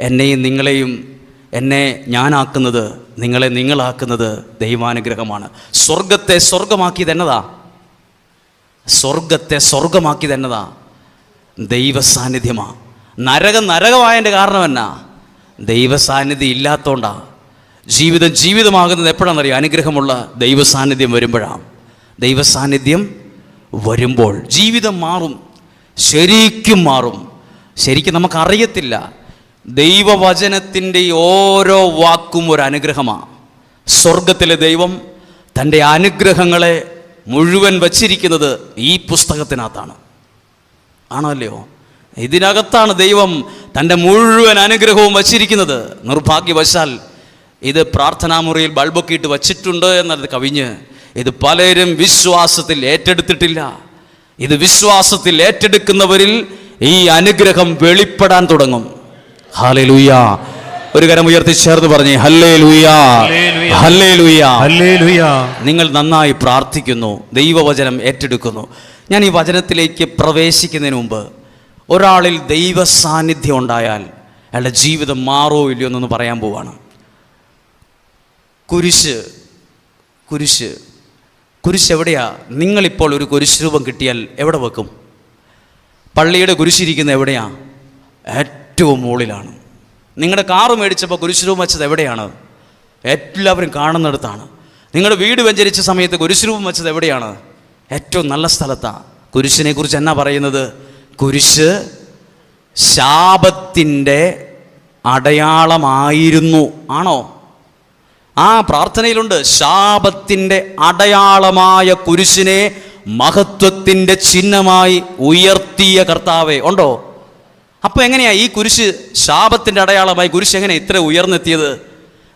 എന്നെയും നിങ്ങളെയും, എന്നെ ഞാനാക്കുന്നത്, നിങ്ങളെ നിങ്ങളാക്കുന്നത് ദൈവാനുഗ്രഹമാണ്. സ്വർഗത്തെ സ്വർഗമാക്കിയത് എന്നതാ? സ്വർഗത്തെ സ്വർഗമാക്കിയത് എന്നതാ? ദൈവസാന്നിധ്യമാണ്. നരകമായതിൻ്റെ കാരണം എന്നാ? ദൈവസാന്നിധ്യം ഇല്ലാത്തതുകൊണ്ടാണ്. ജീവിതമാകുന്നത് എപ്പോഴാണെന്നറിയാം? അനുഗ്രഹമുള്ള ദൈവസാന്നിധ്യം വരുമ്പോഴാണ്. ദൈവസാന്നിധ്യം വരുമ്പോൾ ജീവിതം മാറും, ശരിക്കും മാറും. ശരിക്കും നമുക്കറിയത്തില്ല. ദൈവവചനത്തിൻ്റെ ഓരോ വാക്കും ഒരു അനുഗ്രഹമാണ്. സ്വർഗത്തിലെ ദൈവം തൻ്റെ അനുഗ്രഹങ്ങളെ മുഴുവൻ വച്ചിരിക്കുന്നത് ഈ പുസ്തകത്തിനകത്താണ്. ആണോ അല്ലയോ? ഇതിനകത്താണ് ദൈവം തൻ്റെ മുഴുവൻ അനുഗ്രഹവും വച്ചിരിക്കുന്നത്. നിർഭാഗ്യവശാൽ ഇത് പ്രാർത്ഥനാമുറിയിൽ ബൾബൊക്കെ ഇട്ട് വച്ചിട്ടുണ്ട് എന്നത് കവിഞ്ഞ് ഇത് പലരും വിശ്വാസത്തിൽ ഏറ്റെടുത്തിട്ടില്ല. ഇത് വിശ്വാസത്തിൽ ഏറ്റെടുക്കുന്നവരിൽ ഈ അനുഗ്രഹം വെളിപ്പെടാൻ തുടങ്ങും. ഹല്ലേലൂയ. ഒരു കരം ഉയർത്തി ചേർന്ന് പറഞ്ഞേ ഹല്ലേലൂയ, ഹല്ലേലൂയ, ഹല്ലേലൂയ. നിങ്ങൾ നന്നായി പ്രാർത്ഥിക്കുന്നു, ദൈവവചനം ഏറ്റെടുക്കുന്നു. ഞാൻ ഈ വചനത്തിലേക്ക് പ്രവേശിക്കുന്നതിന് മുമ്പ്, ഒരാളിൽ ദൈവ സാന്നിധ്യം ഉണ്ടായാൽ അയാളുടെ ജീവിതം മാറോ ഇല്ലയോ എന്നൊന്ന് പറയാൻ പോവാണ്. കുരിശ് എവിടെയാ? നിങ്ങളിപ്പോൾ ഒരു കുരിശ് രൂപം കിട്ടിയാൽ എവിടെ വെക്കും? പള്ളിയുടെ കുരിശിരിക്കുന്നത് എവിടെയാ? ഏറ്റവും മുകളിലാണ്. നിങ്ങളുടെ കാറ് മേടിച്ചപ്പോൾ കുരിശ് രൂപം വെച്ചത് എവിടെയാണ്? എല്ലാവരും കാണുന്നിടത്താണ്. നിങ്ങളുടെ വീട് വെഞ്ചരിച്ച സമയത്ത് കുരിശ് രൂപം വെച്ചത് എവിടെയാണ്? ഏറ്റവും നല്ല സ്ഥലത്താണ്. കുരിശിനെ കുറിച്ച് എന്നാ പറയുന്നത്? കുരിശ് ശാപത്തിൻ്റെ അടയാളമായിരുന്നു. ആണോ? ആ പ്രാർത്ഥനയിലുണ്ട്, ശാപത്തിൻ്റെ അടയാളമായ കുരിശിനെ മഹത്വത്തിൻ്റെ ചിഹ്നമായി ഉയർത്തിയ കർത്താവേ. ഉണ്ടോ? അപ്പോൾ എങ്ങനെയാ ഈ കുരിശ് ശാപത്തിൻ്റെ അടയാളമായി കുരിശ് എങ്ങനെ ഇത്ര ഉയർന്നെത്തിയത്?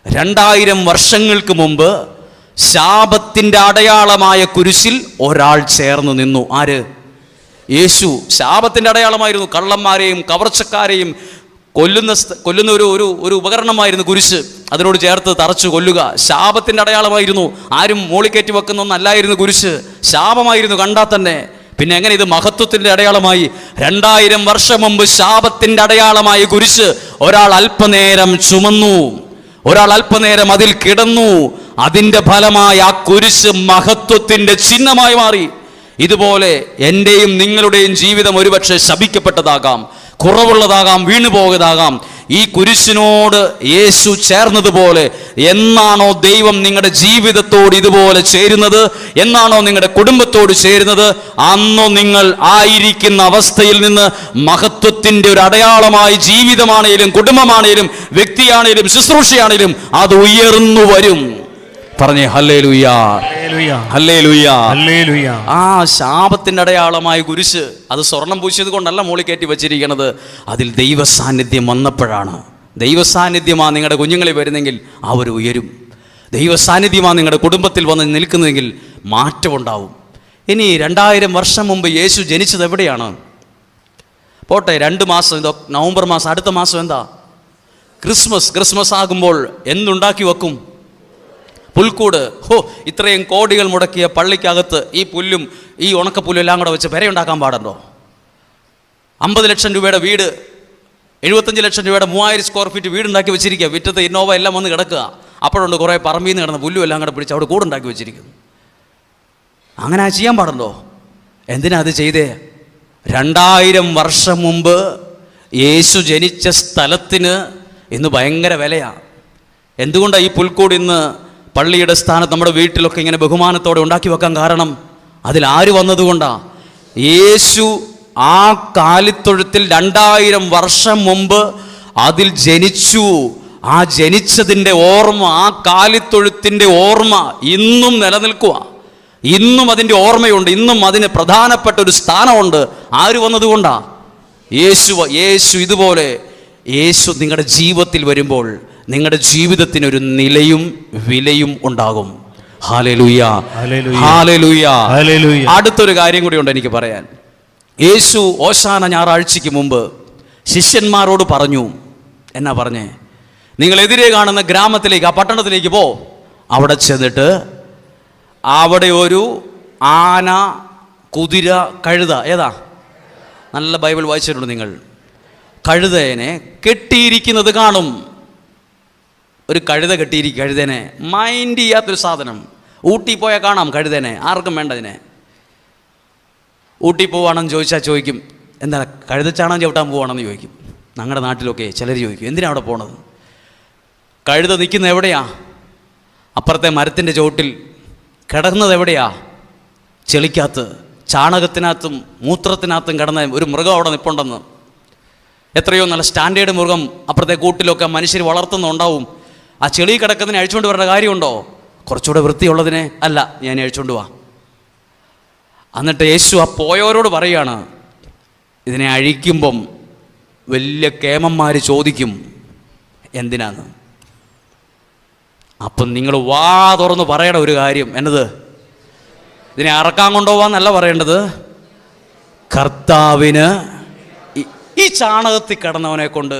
2000 വർഷങ്ങൾക്ക് മുമ്പ് ശാപത്തിൻ്റെ അടയാളമായ കുരിശിൽ ഒരാൾ ചേർന്ന് നിന്നു. ആര്? യേശു. ശാപത്തിൻ്റെ അടയാളമായിരുന്നു. കള്ളന്മാരെയും കവർച്ചക്കാരെയും കൊല്ലുന്ന ഒരു ഉപകരണമായിരുന്നു കുരിശ്. അതിനോട് ചേർത്ത് തറച്ചു കൊല്ലുക ശാപത്തിൻ്റെ അടയാളമായിരുന്നു. ആരും മോളിക്കയറ്റി വെക്കുന്നൊന്നല്ലായിരുന്നു കുരിശ്, ശാപമായിരുന്നു കണ്ടാൽ തന്നെ. പിന്നെ എങ്ങനെ ഇത് മഹത്വത്തിൻ്റെ അടയാളമായി? 2000 വർഷം മുമ്പ് ശാപത്തിൻ്റെ അടയാളമായ കുരിശ് ഒരാൾ അല്പനേരം ചുമന്നു, ഒരാൾ അല്പനേരം അതിൽ കിടന്നു. അതിൻ്റെ ഫലമായി ആ കുരിശ് മഹത്വത്തിൻ്റെ ചിഹ്നമായി മാറി. ഇതുപോലെ എൻ്റെയും നിങ്ങളുടെയും ജീവിതം ഒരുപക്ഷെ ശപിക്കപ്പെട്ടതാകാം, കുറവുള്ളതാകാം, വീണുപോയതാകാം. ഈ കുരിശിനോട് യേശു ചേർന്നതുപോലെ എന്നാണോ ദൈവം നിങ്ങളുടെ ജീവിതത്തോട് ഇതുപോലെ ചേരുന്നത്, എന്നാണോ നിങ്ങളുടെ കുടുംബത്തോട് ചേരുന്നത്, അന്നോ നിങ്ങൾ ആയിരിക്കുന്ന അവസ്ഥയിൽ നിന്ന് മഹത്വത്തിൻ്റെ ഒരു അടയാളമായി ജീവിതമാണേലും കുടുംബമാണേലും വ്യക്തിയാണേലും ശുശ്രൂഷയാണേലും അത് ഉയർന്നു വരും. പറഞ്ഞേ ഹല്ലേലൂയ, ഹല്ലേലൂയ, ഹല്ലേലൂയ. ആ ശാപത്തിന്റെ അടയാളമായ കുരിശ് അത് സ്വർണം പൂശിയത് കൊണ്ടല്ല മോളി കയറ്റി വെച്ചിരിക്കുന്നത്. അതിൽ ദൈവ സാന്നിധ്യം വന്നപ്പോഴാണ്. ദൈവ സാന്നിധ്യമാണ് നിങ്ങളുടെ കുഞ്ഞുങ്ങളിൽ വരുന്നെങ്കിൽ അവർ ഉയരും. ദൈവ സാന്നിധ്യമാണ് നിങ്ങളുടെ കുടുംബത്തിൽ വന്ന് നിൽക്കുന്നതെങ്കിൽ മാറ്റമുണ്ടാവും. ഇനി 2000 വർഷം മുമ്പ് യേശു ജനിച്ചത് എവിടെയാണ്? പോട്ടെ, 2 മാസം, ഇതോ നവംബർ മാസം, അടുത്ത മാസം എന്താ? ക്രിസ്മസ് ആകുമ്പോൾ എന്തുണ്ടാക്കി വെക്കും? പുൽക്കൂട്. ഇത്രയും കോടികൾ മുടക്കിയ പള്ളിക്കകത്ത് ഈ പുല്ലും ഈ ഉണക്കപ്പുല്ലും എല്ലാം കൂടെ വെച്ച് പെരയുണ്ടാക്കാൻ പാടുണ്ടോ? 50 ലക്ഷം രൂപയുടെ വീട്, 75 ലക്ഷം രൂപയുടെ 3000 സ്ക്വയർ ഫീറ്റ് വീടുണ്ടാക്കി വെച്ചിരിക്കുക. വിറ്റത്ത് ഇന്നോവ എല്ലാം വന്ന് കിടക്കുക. അപ്പോഴുണ്ട് കുറേ പറമ്പിൽ നിന്ന് കിടന്ന പുല്ലും എല്ലാം കൂടെ പിടിച്ച് അവിടെ കൂടുണ്ടാക്കി വെച്ചിരിക്കുന്നു. അങ്ങനെ ചെയ്യാൻ പാടുണ്ടോ? എന്തിനാ അത് ചെയ്തേ? 2000 വർഷം മുമ്പ് യേശു ജനിച്ച സ്ഥലത്തിന് ഇന്ന് ഭയങ്കര വിലയാണ്. എന്തുകൊണ്ടാണ് ഈ പുൽക്കൂട് ഇന്ന് പള്ളിയുടെ സ്ഥാനത്ത് നമ്മുടെ വീട്ടിലൊക്കെ ഇങ്ങനെ ബഹുമാനത്തോടെ ഉണ്ടാക്കി വെക്കാൻ കാരണം? അതിൽ ആര് വന്നതുകൊണ്ടാണ്? യേശു ആ കാലിത്തൊഴുത്തിൽ 2000 വർഷം മുമ്പ് അതിൽ ജനിച്ചു. ആ ജനിച്ചതിൻ്റെ ഓർമ്മ, ആ കാലിത്തൊഴുത്തിൻ്റെ ഓർമ്മ ഇന്നും നിലനിൽക്കുക. ഇന്നും അതിൻ്റെ ഓർമ്മയുണ്ട്. ഇന്നും അതിന് പ്രധാനപ്പെട്ട ഒരു സ്ഥാനമുണ്ട്. ആര് വന്നതുകൊണ്ടാണ്? യേശു. ഇതുപോലെ യേശു നിങ്ങളുടെ ജീവിതത്തിൽ വരുമ്പോൾ നിങ്ങളുടെ ജീവിതത്തിനൊരു നിലയും വിലയും ഉണ്ടാകും. Hallelujah, hallelujah, hallelujah. അടുത്തൊരു കാര്യം കൂടി ഉണ്ട് എനിക്ക് പറയാൻ. യേശു ഓശാന ഞായറാഴ്ചയ്ക്ക് മുമ്പ് ശിഷ്യന്മാരോട് പറഞ്ഞു. എന്നാ പറഞ്ഞേ? നിങ്ങൾ എതിരെ കാണുന്ന ഗ്രാമത്തിലേക്ക്, ആ പട്ടണത്തിലേക്ക് പോ. അവിടെ ചെന്നിട്ട് അവിടെ ഒരു ആന, കുതിര, കഴുത, ഏതാ? നല്ല ബൈബിൾ വായിച്ചിട്ടുണ്ട് നിങ്ങൾ. കഴുതേനെ കെട്ടിയിരിക്കുന്നത് കാണും. ഒരു കഴുത കെട്ടിയിരിക്കും. കഴുതേനെ മൈൻഡ് ചെയ്യാത്തൊരു സാധനം. ഊട്ടി പോയാൽ കാണാം കഴുതേനെ. ആർക്കും വേണ്ടതിനെ. ഊട്ടി പോവാണെന്ന് ചോദിക്കും, എന്താ കഴുതച്ചാണം ചവിട്ടാൻ പോവാണെന്ന് ചോദിക്കും. ഞങ്ങളുടെ നാട്ടിലൊക്കെ ചിലർ ചോദിക്കും, എന്തിനാണ് അവിടെ പോണത്? കഴുത നിൽക്കുന്നത് എവിടെയാ? അപ്പുറത്തെ മരത്തിൻ്റെ ചുവട്ടിൽ. കിടക്കുന്നത് എവിടെയാ? ചെളിക്കകത്ത്, ചാണകത്തിനകത്തും മൂത്രത്തിനകത്തും കിടന്ന ഒരു മൃഗം അവിടെ നിൽപ്പുണ്ടെന്ന്. എത്രയോ നല്ല സ്റ്റാൻഡേർഡ് മൃഗം അപ്പുറത്തെ കൂട്ടിലൊക്കെ മനുഷ്യർ വളർത്തുന്നുണ്ടാവും. ആ ചെളി കിടക്കുന്നതിനെ അഴിച്ചുകൊണ്ട് വരേണ്ട കാര്യമുണ്ടോ? കുറച്ചുകൂടെ വൃത്തിയുള്ളതിനെ അല്ല, ഞാൻ അഴിച്ചുകൊണ്ട് വാ. എന്നിട്ട് യേശു ആ പോയവരോട് പറയാണ്, ഇതിനെ അഴിക്കുമ്പം വലിയ കേമന്മാർ ചോദിക്കും എന്തിനാന്ന്. അപ്പം നിങ്ങൾ വാ തുറന്ന് പറയണ ഒരു കാര്യം എന്നത്, ഇതിനെ അറക്കാൻ കൊണ്ടുപോവാന്നല്ല പറയേണ്ടത്, കർത്താവിന് ഈ ചാണകത്തിൽ കിടന്നവനെ കൊണ്ട്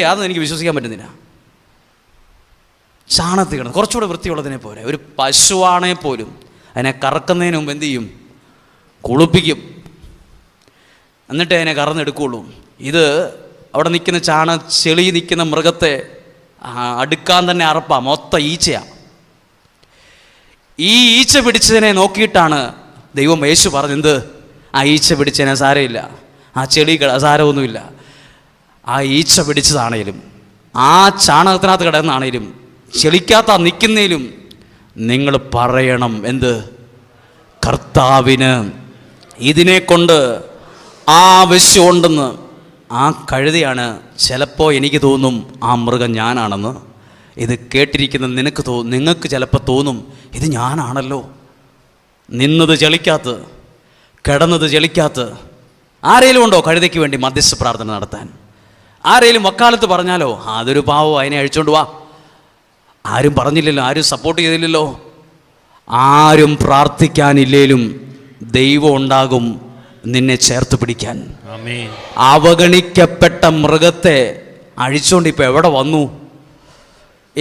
അതൊന്നും എനിക്ക് വിശ്വസിക്കാൻ പറ്റുന്നില്ല. ചാണകത്തിൽ കിടന്ന് കുറച്ചുകൂടെ വൃത്തിയുള്ളതിനെ പോലെ. ഒരു പശുവാണെ പോലും അതിനെ കറക്കുന്നതിന് മുമ്പ് എന്ത് ചെയ്യും? കുളിപ്പിക്കും. എന്നിട്ട് അതിനെ കറന്നെടുക്കുള്ളൂ. ഇത് അവിടെ നിൽക്കുന്ന ചെളി നിൽക്കുന്ന മൃഗത്തെ അടുക്കാൻ തന്നെ അറപ്പാ. മൊത്തം ഈച്ചയാണ്. ഈ ഈച്ച പിടിച്ചതിനെ നോക്കിയിട്ടാണ് ദൈവം യേശു പറഞ്ഞത്, ആ ഈച്ച പിടിച്ചതിനെ സാരമില്ല, ആ ചെളി സാരമൊന്നുമില്ല. ആ ഈച്ച പിടിച്ചതാണേലും ആ ചാണകത്തിനകത്ത് കിടന്നാണേലും ചെളിക്കാത്ത നിൽക്കുന്നതിലും നിങ്ങൾ പറയണം എന്ത്? കർത്താവിന് ഇതിനെ കൊണ്ട് ആവശ്യമുണ്ടെന്ന്. ആ കഴുതയാണ്. ചിലപ്പോൾ എനിക്ക് തോന്നും ആ മൃഗം ഞാനാണെന്ന്. ഇത് കേട്ടിരിക്കുന്ന നിങ്ങൾക്ക് ചിലപ്പോൾ തോന്നും ഇത് ഞാനാണല്ലോ. നിന്നത് ചെളിക്കാത്ത്, കിടന്നത് ചെളിക്കാത്ത്. ആരേലും ഉണ്ടോ കഴുതയ്ക്ക് വേണ്ടി മധ്യസ്ഥ പ്രാർത്ഥന നടത്താൻ? ആരേലും വക്കാലത്ത് പറഞ്ഞാലോ അതൊരു പാവം, അതിനെ അഴിച്ചോണ്ട് വാ? ആരും പറഞ്ഞില്ലല്ലോ, ആരും സപ്പോർട്ട് ചെയ്തില്ലല്ലോ. ആരും പ്രാർത്ഥിക്കാനില്ലേലും ദൈവം ഉണ്ടാകും നിന്നെ ചേർത്ത് പിടിക്കാൻ. അവഗണിക്കപ്പെട്ട മൃഗത്തെ അഴിച്ചോണ്ട് ഇപ്പം എവിടെ വന്നു?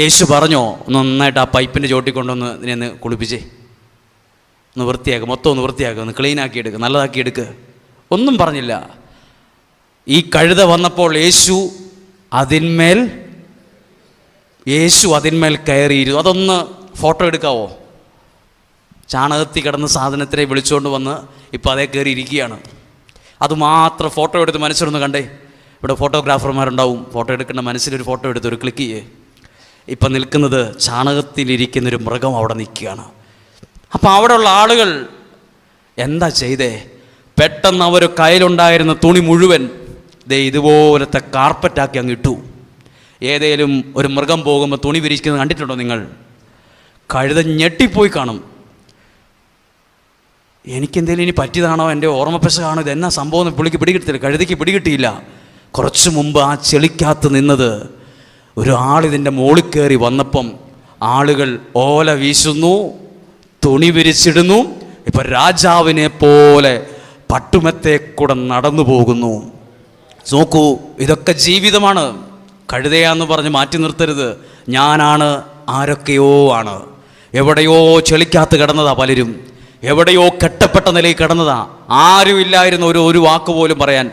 യേശു പറഞ്ഞോ, നന്നായിട്ട് ആ പൈപ്പിൻ്റെ ചോട്ടിക്കൊണ്ടൊന്ന് ഇതിനെ കുളിപ്പിച്ചേ, ഒന്ന് വൃത്തിയാക്കുക, മൊത്തം ഒന്ന് വൃത്തിയാക്കുക, ഒന്ന് ക്ലീനാക്കി എടുക്കുക, നല്ലതാക്കി എടുക്കുക. ഒന്നും പറഞ്ഞില്ല. ഈ കഴുത വന്നപ്പോൾ യേശു അതിന്മേൽ കയറിയിരുന്നു. അതൊന്ന് ഫോട്ടോ എടുക്കാവോ? ചാണകത്തിൽ കിടന്ന സാധനത്തിനെ വിളിച്ചുകൊണ്ട് വന്ന് ഇപ്പം അതേ കയറി ഇരിക്കുകയാണ്. അതുമാത്രം ഫോട്ടോ എടുത്ത് മനസ്സിലൊന്ന് കണ്ടേ. ഇവിടെ ഫോട്ടോഗ്രാഫർമാരുണ്ടാവും, ഫോട്ടോ എടുക്കേണ്ട മനസ്സിലൊരു ഫോട്ടോ എടുത്ത് ഒരു ക്ലിക്ക് ചെയ്യേ. ഇപ്പം നിൽക്കുന്നത് ചാണകത്തിലിരിക്കുന്നൊരു മൃഗം അവിടെ നിൽക്കുകയാണ്. അപ്പം അവിടെയുള്ള ആളുകൾ എന്താ ചെയ്തേ? പെട്ടെന്ന് അവർ കയ്യിലുണ്ടായിരുന്ന തുണി മുഴുവൻ ഇതുപോലത്തെ കാർപ്പറ്റാക്കി അങ്ങ് ഇട്ടു. ഏതേലും ഒരു മൃഗം പോകുമ്പോൾ തുണി വിരിക്കുന്നത് കണ്ടിട്ടുണ്ടോ നിങ്ങൾ? കഴുത ഞെട്ടിപ്പോയി കാണും. എനിക്കെന്തെങ്കിലും ഇനി പറ്റിയതാണോ, എൻ്റെ ഓർമ്മപ്പശകാണോ, ഇതെന്നാ സംഭവം പുള്ളിക്ക് പിടികിട്ടില്ല, കഴുതയ്ക്ക് പിടികിട്ടിയില്ല. കുറച്ച് മുമ്പ് ആ ചെളിക്കകത്ത് നിന്നത് ഒരാളിതിൻ്റെ മുകളിൽ കയറി വന്നപ്പം ആളുകൾ ഓല വീശുന്നു, തുണി വിരിച്ചിടുന്നു. ഇപ്പം രാജാവിനെ പോലെ പട്ടുമത്തെ കൂടെ നടന്നു പോകുന്നു. നോക്കൂ, ഇതൊക്കെ ജീവിതമാണ്. കഴുതയാന്ന് പറഞ്ഞ് മാറ്റി നിർത്തരുത്. ഞാനാണ്, ആരൊക്കെയോ ആണ്. എവിടെയോ ചെളിക്കകത്ത് കിടന്നതാ പലരും, എവിടെയോ കെട്ടപ്പെട്ട നിലയിൽ കിടന്നതാ. ആരും ഇല്ലായിരുന്നു ഒരു വാക്ക് പോലും പറയാൻ.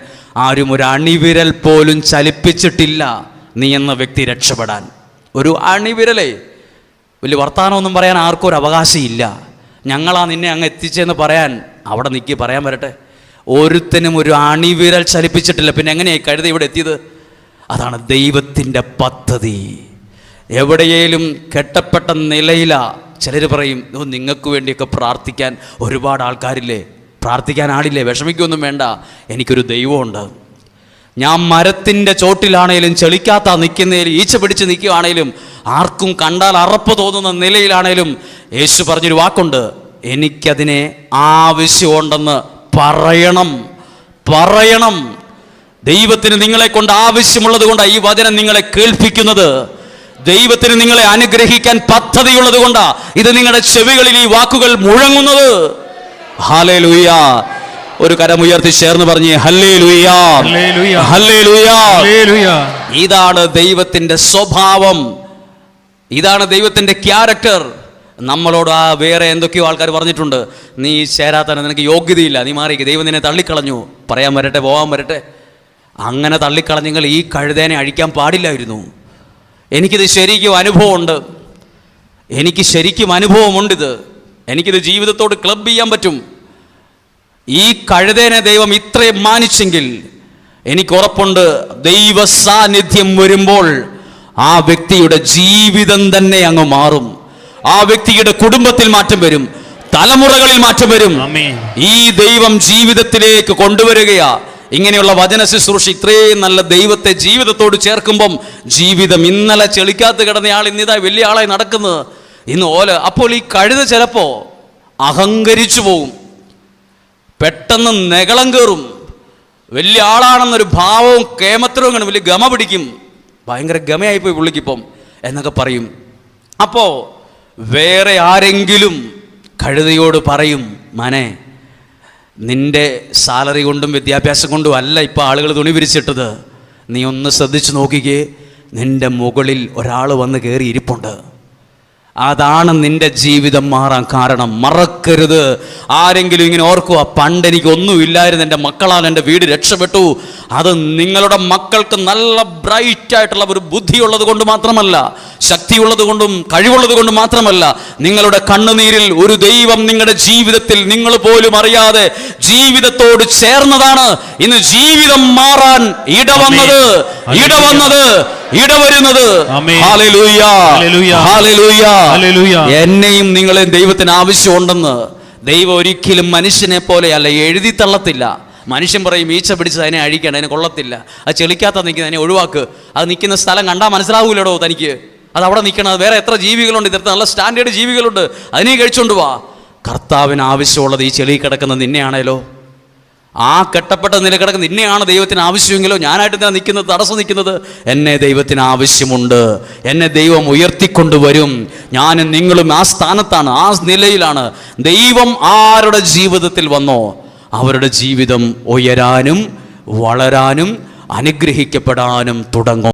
ആരും ഒരു അണിവിരൽ പോലും ചലിപ്പിച്ചിട്ടില്ല നീ എന്ന വ്യക്തി രക്ഷപ്പെടാൻ. ഒരു അണിവിരലേ, വലിയ വർത്തമാനമൊന്നും പറയാൻ ആർക്കും ഒരു അവകാശമില്ല. ഞങ്ങളാ നിന്നെ അങ്ങ് എത്തിച്ചെന്ന് പറയാൻ അവിടെ നിൽക്കി പറയാൻ വരട്ടെ. ഒരുത്തനും ഒരു അണിവിരൽ ചലിപ്പിച്ചിട്ടില്ല. പിന്നെ എങ്ങനെയായി കഴുത ഇവിടെ എത്തിയത്? അതാണ് ദൈവത്തിൻ്റെ പദ്ധതി. എവിടെയേലും കെട്ടപ്പെട്ട നിലയിലാ. ചിലർ പറയും, നിങ്ങൾക്ക് വേണ്ടിയൊക്കെ പ്രാർത്ഥിക്കാൻ ഒരുപാട് ആൾക്കാരില്ലേ, പ്രാർത്ഥിക്കാൻ ആളില്ലേ, വിഷമിക്കൊന്നും വേണ്ട, എനിക്കൊരു ദൈവമുണ്ട്. ഞാൻ മരത്തിൻ്റെ ചോട്ടിലാണേലും ചെളിക്കാത്ത നിൽക്കുന്നതിലും ഈച്ച പിടിച്ച് നിൽക്കുകയാണേലും ആർക്കും കണ്ടാൽ അറപ്പ് തോന്നുന്ന നിലയിലാണേലും യേശു പറഞ്ഞൊരു വാക്കുണ്ട്, എനിക്കതിനെ ആവശ്യമുണ്ടെന്ന് പറയണം. ദൈവത്തിന് നിങ്ങളെ കൊണ്ട് ആവശ്യമുള്ളത് കൊണ്ടാണ് ഈ വചനം നിങ്ങളെ കേൾപ്പിക്കുന്നത്. ദൈവത്തിന് നിങ്ങളെ അനുഗ്രഹിക്കാൻ പദ്ധതിയുള്ളത് കൊണ്ടാണ് ഇത് നിങ്ങളുടെ ചെവികളിൽ ഈ വാക്കുകൾ മുഴങ്ങുന്നത്. ഹല്ലേലൂയ. ഒരു കരമുയർത്തി ചേർന്ന് പറഞ്ഞേ ഹല്ലേലൂയ, ഹല്ലേലൂയ. ഇതാണ് ദൈവത്തിന്റെ സ്വഭാവം, ഇതാണ് ദൈവത്തിന്റെ ക്യാരക്ടർ. നമ്മളോട് വേറെ എന്തൊക്കെയോ ആൾക്കാർ പറഞ്ഞിട്ടുണ്ട്, നീ ചേരാത്തന്നെ, നിനക്ക് യോഗ്യതയില്ല, നീ മാറിക്ക്, ദൈവം നിന്നെ തള്ളിക്കളഞ്ഞു. പറയാൻ വരട്ടെ, പോകാൻ വരട്ടെ. അങ്ങനെ തള്ളിക്കളഞ്ഞെങ്കിൽ ഈ കഴുതേനെ അഴിക്കാൻ പാടില്ലായിരുന്നു. എനിക്കിത് ശരിക്കും അനുഭവമുണ്ട്, എനിക്ക് ശരിക്കും അനുഭവമുണ്ടിത്. എനിക്കിത് ജീവിതത്തോട് ക്ലബ് ചെയ്യാൻ പറ്റും. ഈ കഴുതേനെ ദൈവം ഇത്രയും മാനിച്ചെങ്കിൽ എനിക്ക് ഉറപ്പുണ്ട്, ദൈവ സാന്നിധ്യം വരുമ്പോൾ ആ വ്യക്തിയുടെ ജീവിതം തന്നെ അങ്ങ് മാറും. ആ വ്യക്തിയുടെ കുടുംബത്തിൽ മാറ്റം വരും, തലമുറകളിൽ മാറ്റം വരും. ഈ ദൈവം ജീവിതത്തിലേക്ക് കൊണ്ടുവരികയാ. ഇങ്ങനെയുള്ള വചന ശുശ്രൂഷ ഇത്രയും നല്ല ദൈവത്തെ ജീവിതത്തോട് ചേർക്കുമ്പം ജീവിതം, ഇന്നലെ ചെളിക്കാത്ത് കിടന്നയാൾ ഇന്നിതാ വലിയ ആളായി നടക്കുന്നത്, ഇന്ന് ഓല. അപ്പോൾ ഈ കഴുത ചിലപ്പോ അഹങ്കരിച്ചു പോവും, പെട്ടെന്ന് നെകളം കയറും, വലിയ ആളാണെന്നൊരു ഭാവവും കേമത്തരവും കാണും, വലിയ ഗമ പിടിക്കും, ഭയങ്കര ഗമയായിപ്പോയി പുള്ളിക്കിപ്പം എന്നൊക്കെ പറയും. അപ്പോൾ വേറെ ആരെങ്കിലും കഴുതയോട് പറയും, മനെ, നിന്റെ സാലറി കൊണ്ടും വിദ്യാഭ്യാസം കൊണ്ടും അല്ല ഇപ്പോൾ ആളുകൾ തുണി വിരിച്ചിട്ടത്, നീ ഒന്ന് ശ്രദ്ധിച്ചു നോക്കിക്കേ, നിന്റെ മുകളിൽ ഒരാൾ വന്ന് കയറി ഇരിപ്പുണ്ട്, അതാണ് നിന്റെ ജീവിതം മാറാൻ കാരണം. മറക്കരുത്. ആരെങ്കിലും ഇങ്ങനെ ഓർക്കുക, പണ്ട് എനിക്ക് ഒന്നുമില്ലായിരുന്നു, എൻ്റെ മക്കളാൽ എൻ്റെ വീട് രക്ഷപ്പെട്ടു. അത് നിങ്ങളുടെ മക്കൾക്ക് നല്ല ബ്രൈറ്റ് ആയിട്ടുള്ള ഒരു ബുദ്ധിയുള്ളത് കൊണ്ട് മാത്രമല്ല, ശക്തിയുള്ളത് കൊണ്ടും കഴിവുള്ളത് കൊണ്ട് മാത്രമല്ല, നിങ്ങളുടെ കണ്ണുനീരിൽ ഒരു ദൈവം നിങ്ങളുടെ ജീവിതത്തിൽ നിങ്ങൾ പോലും അറിയാതെ ജീവിതത്തോട് ചേർന്നതാണ് ഇന്ന് ജീവിതം മാറാൻ ഇടവന്നത്, ഇടവരുന്നത്. Hallelujah, hallelujah. എന്നെയും നിങ്ങളെയും ദൈവത്തിന് ആവശ്യമുണ്ടെന്ന്. ദൈവം ഒരിക്കലും മനുഷ്യനെ പോലെയല്ല, എഴുതി തള്ളത്തില്ല. മനുഷ്യൻ പറയും ഈച്ച പിടിച്ചത് അതിനെ അഴിക്കണം, അതിനെ കൊള്ളത്തില്ല, അത് ചെളിക്കാത്ത നിൽക്കുന്നത്, അതിനെ ഒഴിവാക്ക്, അത് നിൽക്കുന്ന സ്ഥലം കണ്ടാൽ മനസ്സിലാവൂലടോ തനിക്ക്, അത് അവിടെ നിൽക്കണം, അത് വേറെ എത്ര ജീവികളുണ്ട്, ഇത്തരത്തിൽ നല്ല സ്റ്റാൻഡേർഡ് ജീവികളുണ്ട്, അതിനെ കഴിച്ചുകൊണ്ട് വാ. കർത്താവിന് ആവശ്യമുള്ളത് ഈ ചെളി കിടക്കുന്ന നിന്നെയാണേലോ, ആ കെട്ടപ്പെട്ട നില കിടക്കുന്ന നിന്നെയാണ് ദൈവത്തിന് ആവശ്യമെങ്കിലോ, ഞാനായിട്ട് തന്നെ നിൽക്കുന്നത്, തടസ്സം നിൽക്കുന്നത്. എന്നെ ദൈവത്തിന് ആവശ്യമുണ്ട്, എന്നെ ദൈവം ഉയർത്തിക്കൊണ്ടുവരും. ഞാനും നിങ്ങളും ആ സ്ഥാനത്താണ്, ആ നിലയിലാണ്. ദൈവം ആരുടെ ജീവിതത്തിൽ വന്നോ അവരുടെ ജീവിതം ഉയരാനും വളരാനും അനുഗ്രഹിക്കപ്പെടാനും തുടങ്ങും.